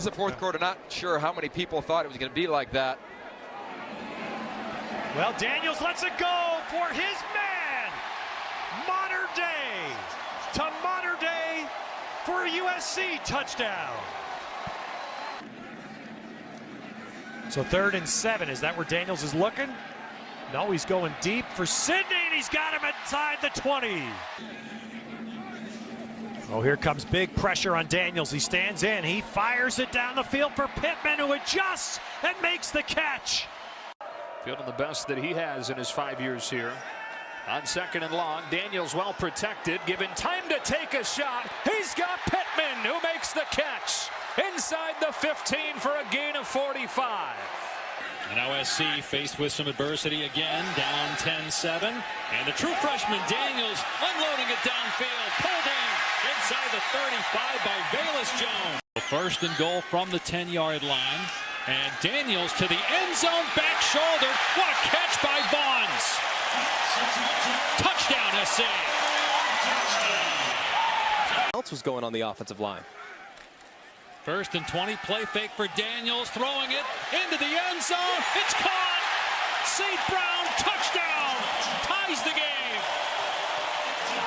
the fourth quarter. Not sure how many people thought it was going to be like that. Well, Daniels lets it go for his man. Modern day to modern day for a USC touchdown. So 3rd and 7. Is that where Daniels is looking? No, he's going deep for Sidney, and he's got him inside the 20. Oh, here comes big pressure on Daniels. He stands in. He fires it down the field for Pittman, who adjusts and makes the catch. Feeling the best that he has in his 5 years here. On 2nd and long, Daniels well protected, given time to take a shot. He's got Pittman, who makes the catch inside the 15 for a gain of 45. And USC faced with some adversity again, down 10-7. And the true freshman Daniels unloading it downfield, pulled in inside the 35 by Velus Jones. 1st and goal from the 10-yard line. And Daniels to the end zone, back shoulder. What a catch by Vaughns. Touchdown, SC. What else was going on the offensive line? 1st and 20, play fake for Daniels, throwing it into the end zone. It's caught. St. Brown, touchdown, ties the game.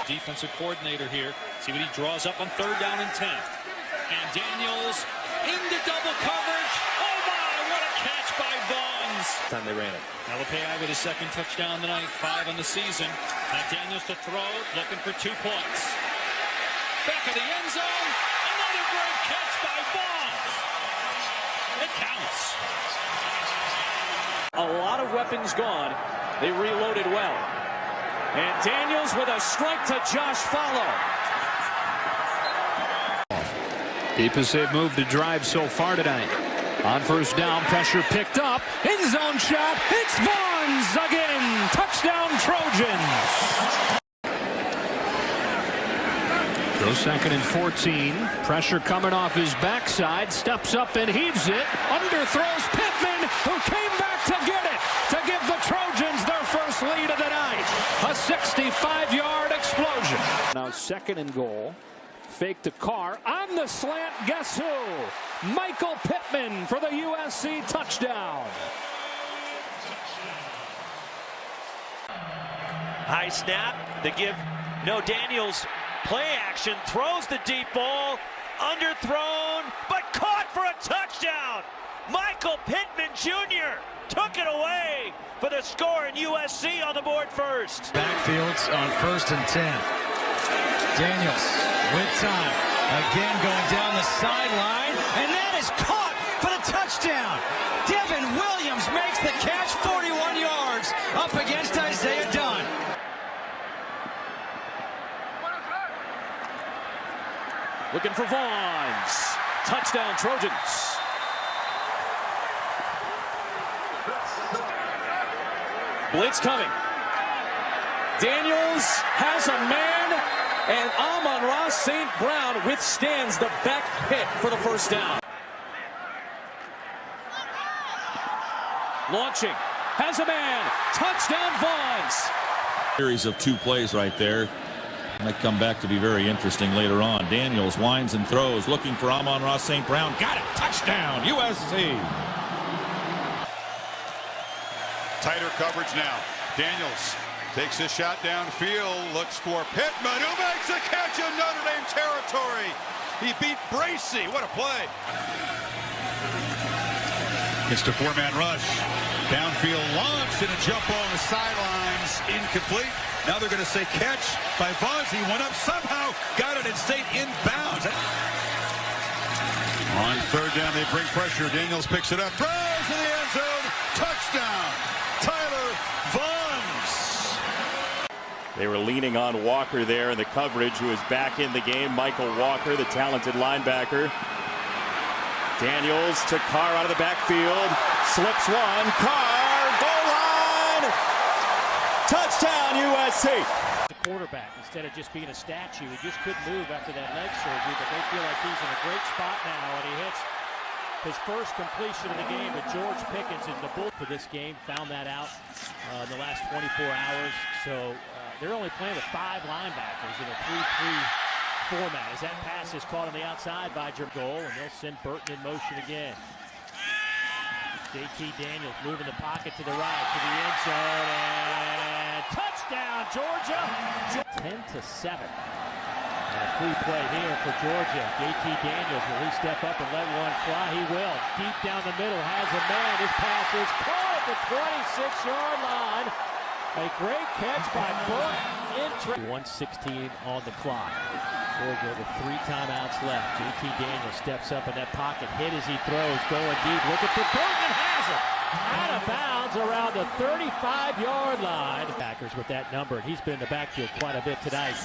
Defensive coordinator here. See what he draws up on 3rd down and 10. And Daniels into double coverage. Oh my, what a catch by Vaughns. Time they ran it. Alapei with his 2nd touchdown tonight, 5 on the season. Now Daniels to throw, looking for 2 points. Back of the end zone, another great catch by Vaughns. It counts. A lot of weapons gone. They reloaded well. And Daniels with a strike to Josh Follow. Deepest they've moved to drive so far tonight. On 1st down, pressure picked up. End zone shot. It's Vaughns again. Touchdown Trojans. So 2nd and 14. Pressure coming off his backside. Steps up and heaves it. Underthrows Pittman, who came back to get it. To give the Trojans their first lead of the night. A 65-yard explosion. Now 2nd and goal. Fake to Carr on the slant. Guess who? Michael Pittman for the USC touchdown. High snap. They give no Daniels. Play action, throws the deep ball, underthrown, but caught for a touchdown. Michael Pittman Jr. took it away for the score, and USC on the board first. Backfields on 1st and 10. Daniels with time. Again going down the sideline, and that is caught for the touchdown. Devin Williams makes the catch, 41 yards, up against Isaiah Dunn. Looking for Vaughns. Touchdown Trojans. Blitz coming. Daniels has a man, and Amon-Ra St. Brown withstands the back hit for the 1st down. Launching. Has a man. Touchdown Vaughns. Series of 2 plays right there. Might come back to be very interesting later on. Daniels winds and throws, looking for Amon-Ra St. Brown. Got it! Touchdown, USC! Tighter coverage now. Daniels takes a shot downfield, looks for Pittman, who makes a catch in Notre Dame territory. He beat Bracey. What a play. Gets to 4-man rush. Downfield launch and a jump ball on the sidelines. Incomplete. Now they're going to say catch by Vaughns. He went up somehow, got it and stayed inbounds. On 3rd down, they bring pressure. Daniels picks it up, throws to the end zone. Touchdown, Tyler Vaughns. They were leaning on Walker there in the coverage, who is back in the game. Michael Walker, the talented linebacker. Daniels to Carr out of the backfield. Slips one. Carr, goal line. Touchdown, USC. The quarterback, instead of just being a statue, he just couldn't move after that leg surgery, but they feel like he's in a great spot now, and he hits his first completion of the game. But George Pickens in the bull for this game found that out in the last 24 hours. So they're only playing with 5 linebackers in a 3-3 format as that pass is caught on the outside by goal, and they'll send Burton in motion again. JT Daniels moving the pocket to the right, to the end zone, and touchdown, Georgia! 10-7. And a free play here for Georgia. JT Daniels, will he step up and let one fly? He will. Deep down the middle, has a man. His pass is caught at the 26-yard line. A great catch by Burton. 1:16 on the clock. Georgia with 3 timeouts left. JT Daniels steps up in that pocket. Hit as he throws. Going deep. Look at the Burton has it. Out of bounds around the 35-yard line. Packers with that number. He's been in the backfield quite a bit tonight.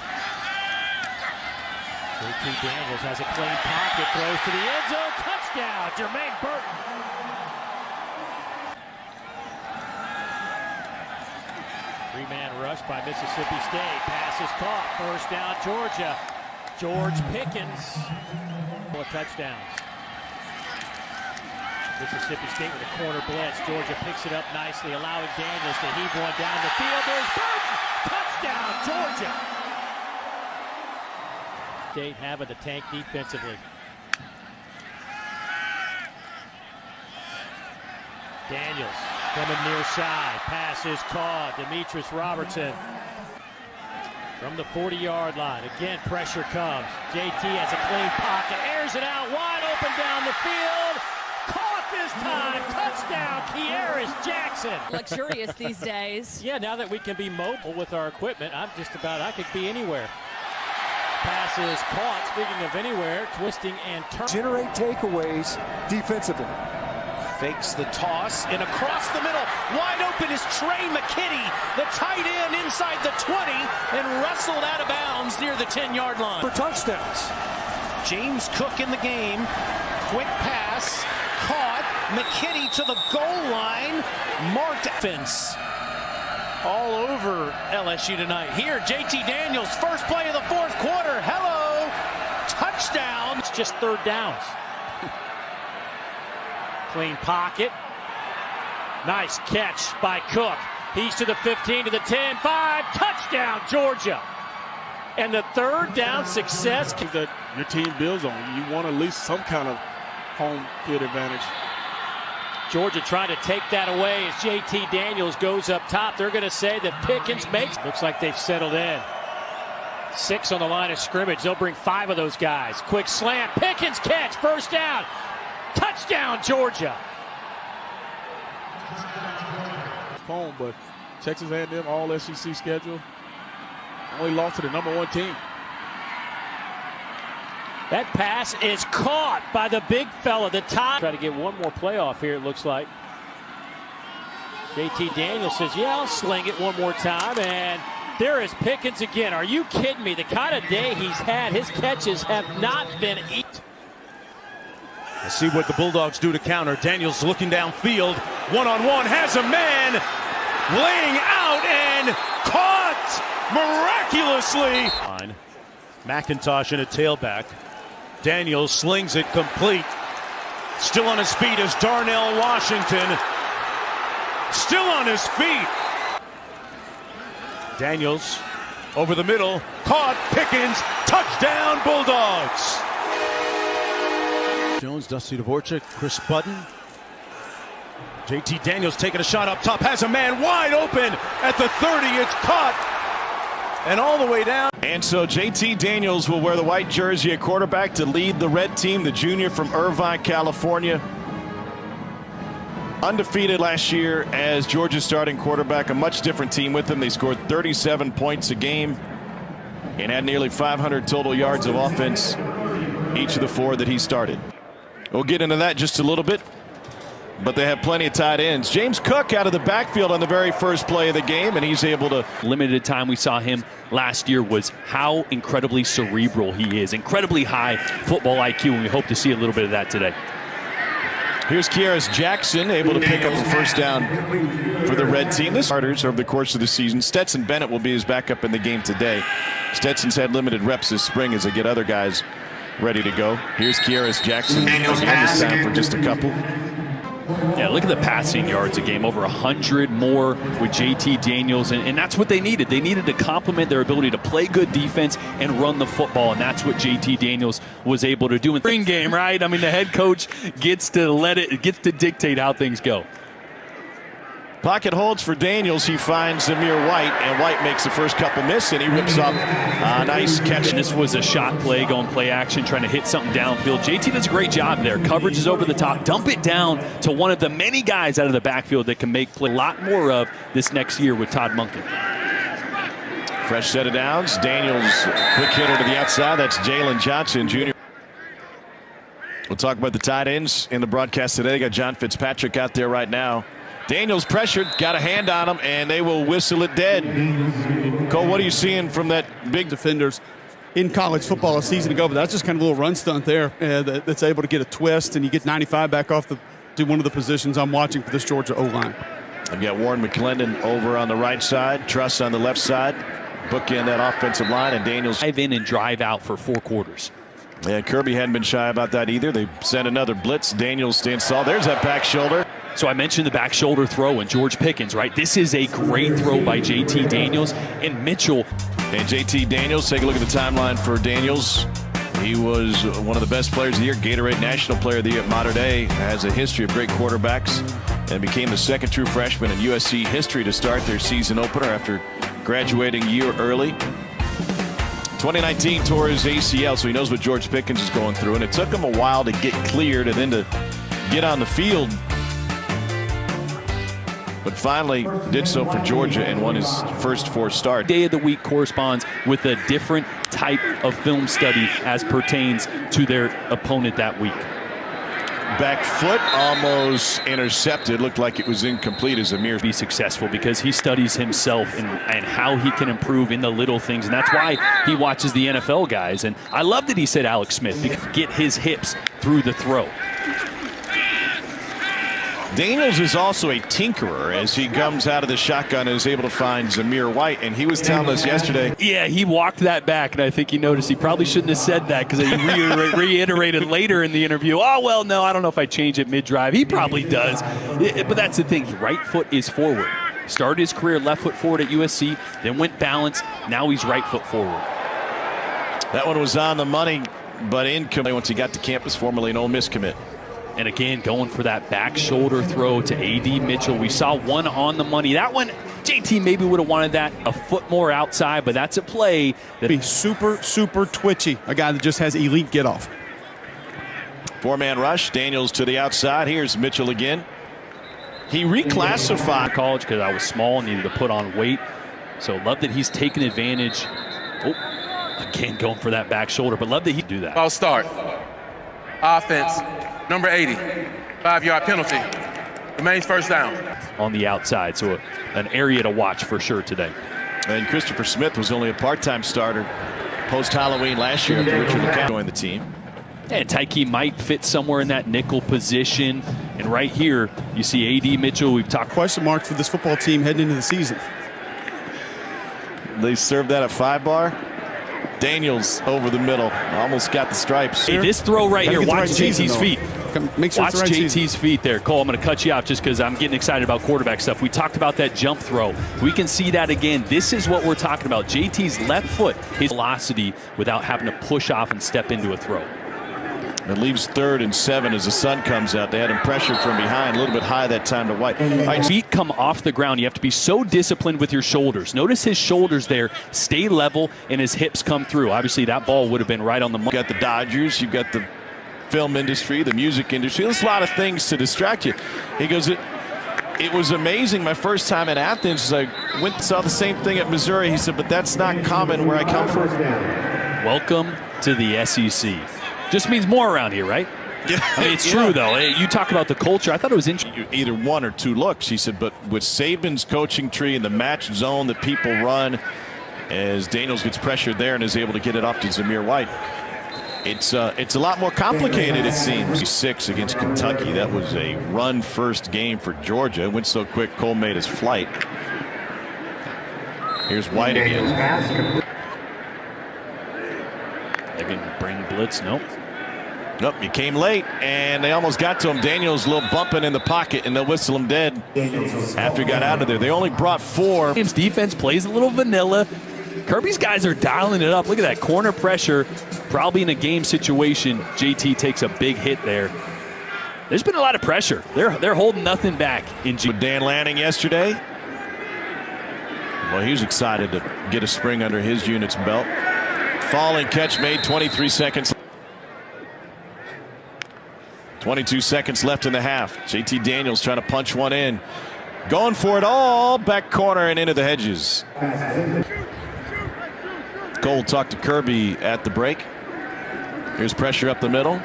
JT Daniels has a clean pocket. Throws to the end zone. Touchdown. Jermaine Burton. Three-man rush by Mississippi State. Pass is caught. First down, Georgia. George Pickens. 4 touchdowns. Mississippi State with a corner blitz. Georgia picks it up nicely, allowing Daniels to heave one down the field. There's Burton. Touchdown, Georgia. State having the tank defensively. Daniels coming near side. Pass is caught. Demetrius Robertson from the 40-yard line. Again, pressure comes. JT has a clean pocket. Airs it out wide open down the field. Caught this time. Touchdown, Kearis Jackson. Luxurious these days. Yeah, now that we can be mobile with our equipment, I could be anywhere. Pass is caught. Speaking of anywhere, twisting and turning. Generate takeaways defensively. Fakes the toss and across the middle. Wide open is Trey McKinney, the tight end inside the 20 and wrestled out of bounds near the 10-yard line. For touchdowns. James Cook in the game. Quick pass. Caught. McKinney to the goal line. Marked offense. All over LSU tonight. Here, JT Daniels, first play of the 4th quarter. Hello. Touchdown. It's just 3rd downs. Clean pocket. Nice catch by Cook. He's to the 15, to the 10, 5. Touchdown, Georgia. And the 3rd down success that your team builds on. You want at least some kind of home field advantage. Georgia trying to take that away as JT Daniels goes up top. They're going to say that Pickens makes. Looks like they've settled in. 6 on the line of scrimmage. They'll bring 5 of those guys. Quick slant. Pickens catch. First down. Touchdown, Georgia. Home, but Texas A&M all SEC schedule. Only lost to the #1 team. That pass is caught by the big fella, the top. Try to get one more playoff here, it looks like. JT Daniels says, yeah, I'll sling it one more time. And there is Pickens again. Are you kidding me? The kind of day he's had, his catches have not been eaten. Let's see what the Bulldogs do to counter. Daniels looking downfield. One-on-one, has a man laying out and caught miraculously. McIntosh in a tailback. Daniels slings it complete. Still on his feet is Darnell Washington. Still on his feet. Daniels over the middle. Caught. Pickens. Touchdown, Bulldogs. Jones, Dusty Dvorak, Chris Budden. JT Daniels taking a shot up top. Has a man wide open at the 30. It's caught. And all the way down. And so JT Daniels will wear the white jersey at quarterback to lead the red team, the junior from Irvine, California. Undefeated last year as Georgia's starting quarterback, a much different team with him. They scored 37 points a game and had nearly 500 total yards of offense each of the 4 that he started. We'll get into that just a little bit, but they have plenty of tight ends. James Cook out of the backfield on the very first play of the game, and he's able to. Limited time we saw him last year was how incredibly cerebral he is. Incredibly high football IQ, and we hope to see a little bit of that today. Here's Kearis Jackson able to pick up the first down for the red team. The starters over the course of the season. Stetson Bennett will be his backup in the game today. Stetson's had limited reps this spring as they get other guys ready to go. Here's Kearis Jackson, and this time for just a couple. Yeah, look at the passing yards a game, over 100 more with JT Daniels, and that's what they needed. They needed to complement their ability to play good defense and run the football, and that's what JT Daniels was able to do in the spring game, right? I mean, the head coach gets to dictate how things go. Pocket holds for Daniels. He finds Zamir White, and White makes the first couple miss, and he rips off a nice catch. And this was a shot play, going play action, trying to hit something downfield. JT does a great job there. Coverage is over the top. Dump it down to one of the many guys out of the backfield that can make play. A lot more of this next year with Todd Monken. Fresh set of downs. Daniels, quick hitter to the outside. That's Jalen Johnson, Jr. We'll talk about the tight ends in the broadcast today. Got John Fitzpatrick out there right now. Daniels pressured, got a hand on him, and they will whistle it dead. Cole, what are you seeing from that big defenders in college football a season ago? But that's just kind of a little run stunt there that's able to get a twist, and you get 95 back off to one of the positions I'm watching for this Georgia O-line. I've got Warren McClendon over on the right side, Truss on the left side, bookend that offensive line, and Daniels drive in and drive out for 4 quarters. Yeah, Kirby hadn't been shy about that either. They sent another blitz. Daniels stands tall. There's that back shoulder. So I mentioned the back shoulder throw and George Pickens, right? This is a great throw by JT Daniels and Mitchell. And JT Daniels, take a look at the timeline for Daniels. He was one of the best players of the year, Gatorade National Player of the Year at Mater Dei, has a history of great quarterbacks, and became the second true freshman in USC history to start their season opener after graduating a year early. 2019 tore his ACL, so he knows what George Pickens is going through, and it took him a while to get cleared and then to get on the field. But finally did so for Georgia and won his first 4 starts. Day of the week corresponds with a different type of film study as pertains to their opponent that week. Back foot almost intercepted. Looked like it was incomplete as Amir. Be successful because he studies himself and how he can improve in the little things, and that's why he watches the NFL guys. And I love that he said Alex Smith, because get his hips through the throw. Daniels is also a tinkerer as he comes out of the shotgun and is able to find Zamir White, and he was telling us yesterday. Yeah, he walked that back, and I think he noticed he probably shouldn't have said that because he reiterated later in the interview, oh, well, no, I don't know if I change it mid-drive. He probably does, but that's the thing. Right foot is forward. Started his career left foot forward at USC, then went balance. Now he's right foot forward. That one was on the money, but incomplete once he got to campus, formerly an Ole Miss commit. And again, going for that back shoulder throw to A.D. Mitchell. We saw one on the money. That one, JT maybe would have wanted that a foot more outside, but that's a play that be super, super twitchy. A guy that just has elite get off. 4-man rush. Daniels to the outside. Here's Mitchell again. He reclassified college because I was small and needed to put on weight. So love that he's taken advantage. Oh, again, going for that back shoulder, but love that he do that. I'll start. Offense. Number 80, 5-yard penalty. Remains first down. On the outside, so an area to watch for sure today. And Christopher Smith was only a part-time starter post-Halloween last year after Richard LeCounte joined the team. And Tyke might fit somewhere in that nickel position. And right here, you see A.D. Mitchell. We've talked question mark for this football team heading into the season. They served that at 5-bar. Daniels over the middle, almost got the stripes. Hey, this throw right here, watch JT's feet. Make sure watch JT's feet there. Cole, I'm going to cut you off just because I'm getting excited about quarterback stuff. We talked about that jump throw. We can see that again. This is what we're talking about. JT's left foot, his velocity without having to push off and step into a throw. It leaves 3rd and 7 as the sun comes out. They had him pressured from behind, a little bit high that time to White. Right, feet come off the ground. You have to be so disciplined with your shoulders. Notice his shoulders there stay level and his hips come through. Obviously, that ball would have been right on the money. You've got the Dodgers, you've got the film industry, the music industry. There's a lot of things to distract you. He goes, it was amazing my first time in Athens. I went and saw the same thing at Missouri. He said, but that's not common where I come from. Welcome to the SEC. Just means more around here, right? Yeah, I mean, it's true, though. You talk about the culture. I thought it was interesting. Either 1 or 2 looks, he said, but with Saban's coaching tree and the match zone that people run, as Daniels gets pressured there and is able to get it off to Zamir White, it's a lot more complicated, it seems. 6 against Kentucky. That was a run-first game for Georgia. It went so quick, Cole made his flight. Here's White again. They're going to bring blitz. Nope. Nope, he came late, and they almost got to him. Daniels a little bumping in the pocket, and they'll whistle him dead after he got out of there. They only brought 4. His defense plays a little vanilla. Kirby's guys are dialing it up. Look at that corner pressure. Probably in a game situation, JT takes a big hit there. There's been a lot of pressure. They're holding nothing back in With Dan Lanning yesterday. Well, he was excited to get a spring under his unit's belt. Falling catch made, 23 seconds. 22 seconds left in the half. JT Daniels trying to punch one in. Going for it all. Back corner and into the hedges. Cole talked to Kirby at the break. Here's pressure up the middle.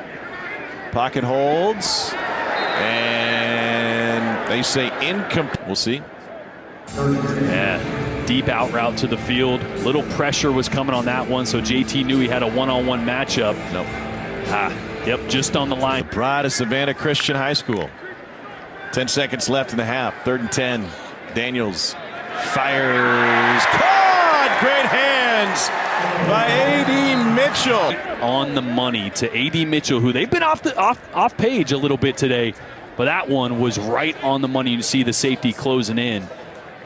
Pocket holds. And they say incomplete. We'll see. Yeah, deep out route to the field. Little pressure was coming on that one, so JT knew he had a one-on-one matchup. Nope. Yep, just on the line. The pride of Savannah Christian High School. 10 seconds left in the half. 3rd and 10. Daniels fires. Caught! Great hands by A.D. Mitchell. On the money to A.D. Mitchell, who they've been off page a little bit today, but that one was right on the money. You see the safety closing in.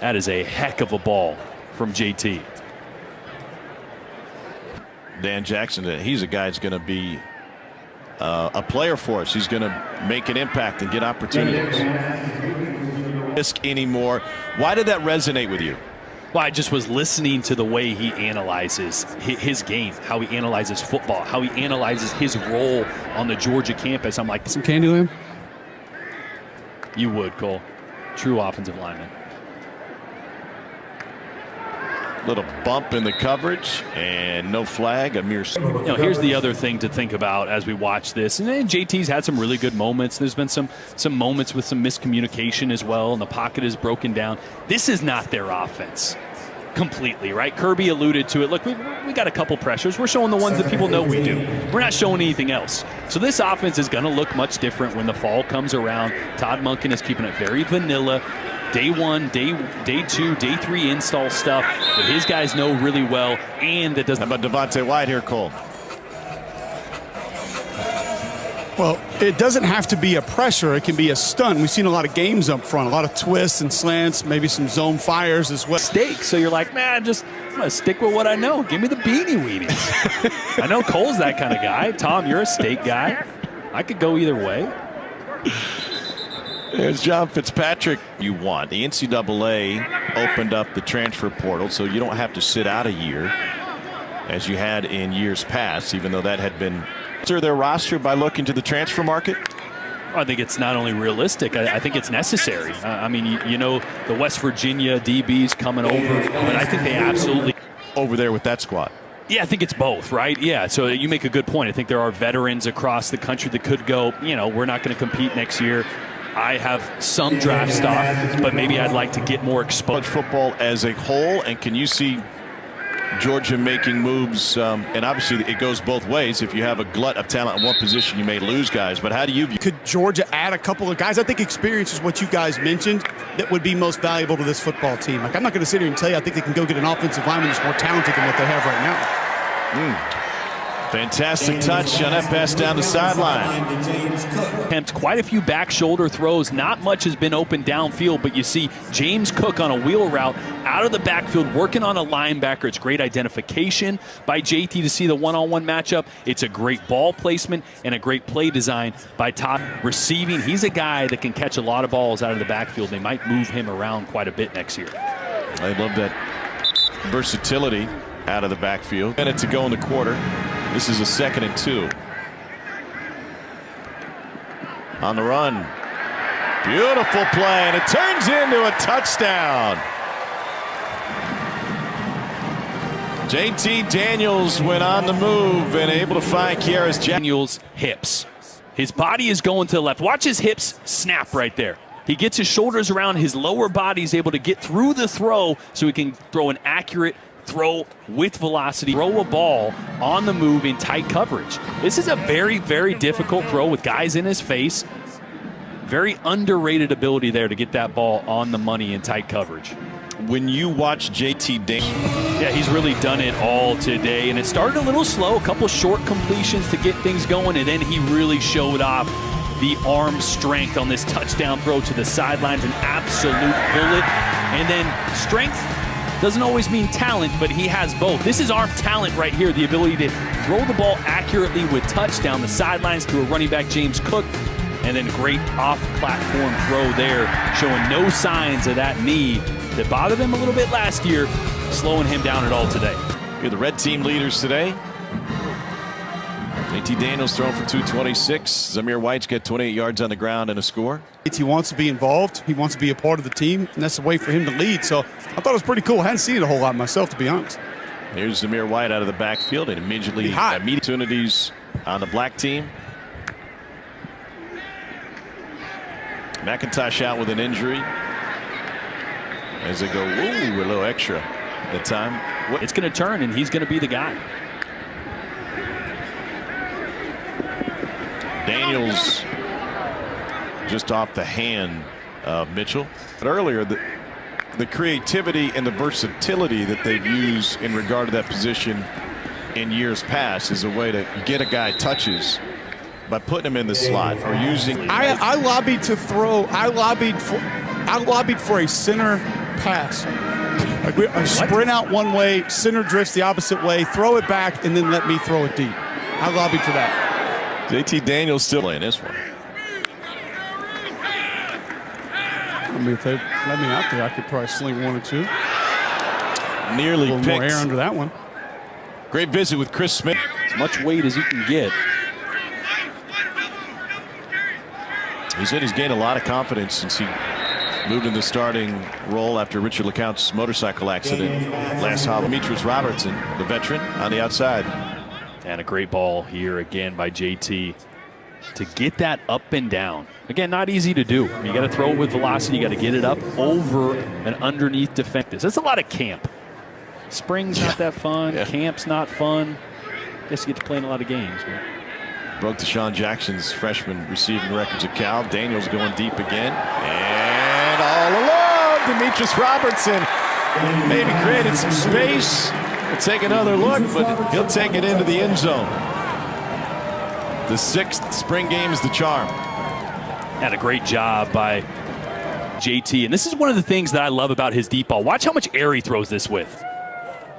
That is a heck of a ball from JT. Dan Jackson, he's a guy that's going to be a player for us. He's going to make an impact and get opportunities. Risk anymore. Why did that resonate with you? Well, I just was listening to the way he analyzes his game, how he analyzes football, how he analyzes his role on the Georgia campus. I'm like, some Candyland? You would, Cole. True offensive lineman. Little bump in the coverage and no flag. A mere. Here's the other thing to think about as we watch this. And then JT's had some really good moments. There's been some moments with some miscommunication as well, and the pocket is broken down. This is not their offense completely, right? Kirby alluded to it. Look, we got a couple pressures. We're showing the ones that people know we do. We're not showing anything else. So this offense is going to look much different when the fall comes around. Todd Monken is keeping it very vanilla. Day 1, day 2, day 3 install stuff that his guys know really well, and that doesn't. How about Devontae White here, Cole? Well, it doesn't have to be a pressure. It can be a stunt. We've seen a lot of games up front, a lot of twists and slants, maybe some zone fires as well. Steak. So you're like, man, I'm going to stick with what I know. Give me the beanie weenies. I know Cole's that kind of guy. Tom, you're a steak guy. I could go either way. There's John Fitzpatrick. You want. The NCAA opened up the transfer portal, so you don't have to sit out a year as you had in years past, even though that had been their roster by looking to the transfer market. I think it's not only realistic, I think it's necessary. I mean, you know, the West Virginia DBs coming over, but I think they absolutely over there with that squad. Yeah, I think it's both, right? Yeah, so you make a good point. I think there are veterans across the country that could go, you know, we're not going to compete next year. I have some draft stock, but maybe I'd like to get more exposure. Football as a whole, and can you see Georgia making moves? And obviously it goes both ways. If you have a glut of talent in one position, you may lose guys. But how do you view? Could Georgia add a couple of guys? I think experience is what you guys mentioned that would be most valuable to this football team. Like, I'm not going to sit here and tell you I think they can go get an offensive lineman that's more talented than what they have right now. Fantastic touch on that pass down the sideline. Attempts quite a few back shoulder throws. Not much has been open downfield, but you see James Cook on a wheel route out of the backfield working on a linebacker. It's great identification by JT to see the one-on-one matchup. It's a great ball placement and a great play design by Todd. Receiving, he's a guy that can catch a lot of balls out of the backfield. They might move him around quite a bit next year. I love that versatility out of the backfield. Minute to go in the quarter. This is a 2nd and 2. On the run. Beautiful play, and it turns into a touchdown. JT Daniels went on the move and able to find Kiaris Daniels' hips. His body is going to the left. Watch his hips snap right there. He gets his shoulders around his lower body. He's able to get through the throw so he can throw an accurate throw with velocity, throw a ball on the move in tight coverage. This is a very, very difficult throw with guys in his face. Very underrated ability there to get that ball on the money in tight coverage. when you watch JT Daniels. Yeah, he's really done it all today, and it started a little slow, a couple short completions to get things going, and then he really showed off the arm strength on this touchdown throw to the sidelines, an absolute bullet. And then strength doesn't always mean talent, but he has both. This is arm talent right here, the ability to throw the ball accurately with touch down the sidelines to a running back, James Cook, and then great off-platform throw there, showing no signs of that knee that bothered him a little bit last year, slowing him down at all today. You're the red team leaders today. JT Daniels throwing for 226. Zamir White's got 28 yards on the ground and a score. He wants to be involved. He wants to be a part of the team, and that's the way for him to lead. So I thought it was pretty cool. I hadn't seen it a whole lot myself, to be honest. Here's Zamir White out of the backfield and immediately opportunities on the black team. McIntosh out with an injury. As they go, ooh, a little extra at the time. It's going to turn, and he's going to be the guy. Daniels just off the hand of Mitchell. But earlier, the creativity and the versatility that they've used in regard to that position in years past is a way to get a guy touches by putting him in the slot or using. I lobbied to throw. I lobbied for a center pass. Like a sprint out one way, center drifts the opposite way, throw it back, and then let me throw it deep. I lobbied for that. JT Daniels still playing this one. I mean, if they let me out there, I could probably sling one or two. Nearly a little picked. more air under that one. Great visit with Chris Smith. As much weight as you can get. He said he's gained a lot of confidence since he moved in the starting role after Richard LeCounte's motorcycle accident last Halloween. Demetrius Robertson, the veteran, on the outside. And a great ball here again by JT to get that up and down. Again, not easy to do. You got to throw it with velocity. You got to get it up over and underneath defenders. That's a lot of camp. Spring's not that fun. Yeah. Camp's not fun. Guess you get to play in a lot of games. But. Broke Deshaun Jackson's freshman receiving records at Cal. Daniels going deep again. And all alone, Demetrius Robertson maybe created some space. We'll take another look, but he'll take it into the end zone. The 6th spring game is the charm. Had a great job by JT. And this is one of the things that I love about his deep ball. Watch how much air he throws this with.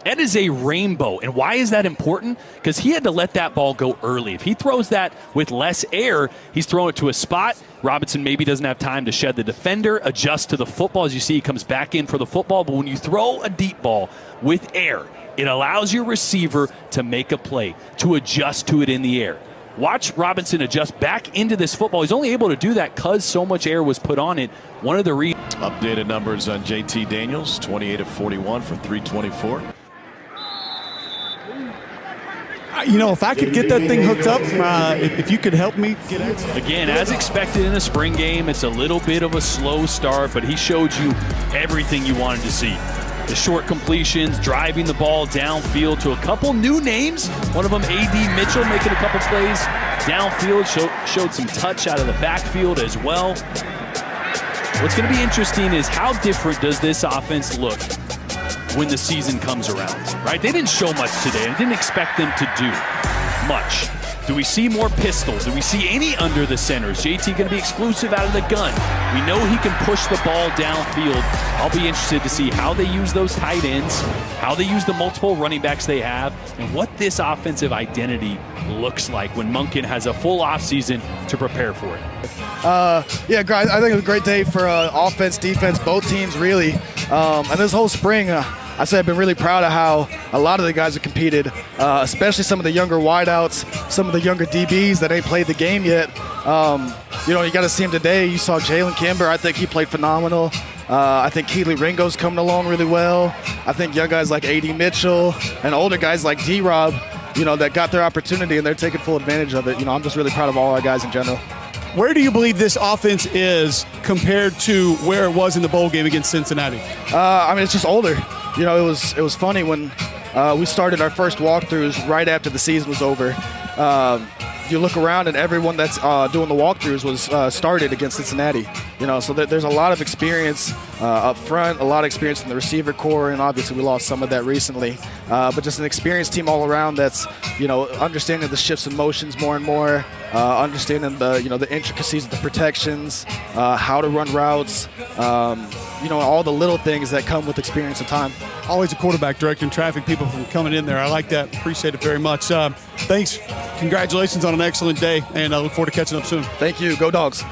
That is a rainbow. And why is that important? Because he had to let that ball go early. If he throws that with less air, he's throwing it to a spot. Robinson maybe doesn't have time to shed the defender, adjust to the football. As you see, he comes back in for the football. But when you throw a deep ball with air, it allows your receiver to make a play, to adjust to it in the air. Watch Robinson adjust back into this football. He's only able to do that because so much air was put on it. One of the updated numbers on JT Daniels, 28 of 41 for 324. You know, if I could get that thing hooked up, if you could help me get it. Again, as expected in a spring game, it's a little bit of a slow start, but he showed you everything you wanted to see. The short completions, driving the ball downfield to a couple new names. One of them, A.D. Mitchell, making a couple plays downfield, showed some touch out of the backfield as well. What's going to be interesting is how different does this offense look when the season comes around, right? They didn't show much today. I didn't expect them to do much. Do we see more pistols? Do we see any under the centers? JT going to be exclusive out of the gun. We know he can push the ball downfield. I'll be interested to see how they use those tight ends, how they use the multiple running backs they have, and what this offensive identity looks like when Monken has a full offseason to prepare for it. Yeah, guys, I think it was a great day for offense, defense, both teams really. And this whole spring, I said I've been really proud of how a lot of the guys have competed, especially some of the younger wideouts, some of the younger DBs that ain't played the game yet. You know, you got to see him today. You saw Jalen Kimber. I think he played phenomenal. I think Keely Ringo's coming along really well. I think young guys like A.D. Mitchell and older guys like D-Rob, you know, that got their opportunity and they're taking full advantage of it. You know, I'm just really proud of all our guys in general. Where do you believe this offense is compared to where it was in the bowl game against Cincinnati? I mean, it's just older. You know, it was funny when we started our first walkthroughs right after the season was over. you look around and everyone that's doing the walkthroughs was started against Cincinnati. So there's a lot of experience up front, a lot of experience in the receiver core, and obviously we lost some of that recently. But just an experienced team all around that's, understanding the shifts and motions more and more, understanding the intricacies of the protections, how to run routes, all the little things that come with experience and time. Always a quarterback directing traffic, people from coming in there. I like that. Appreciate it very much. Thanks. Congratulations on an excellent day, and I look forward to catching up soon. Thank you. Go Dogs.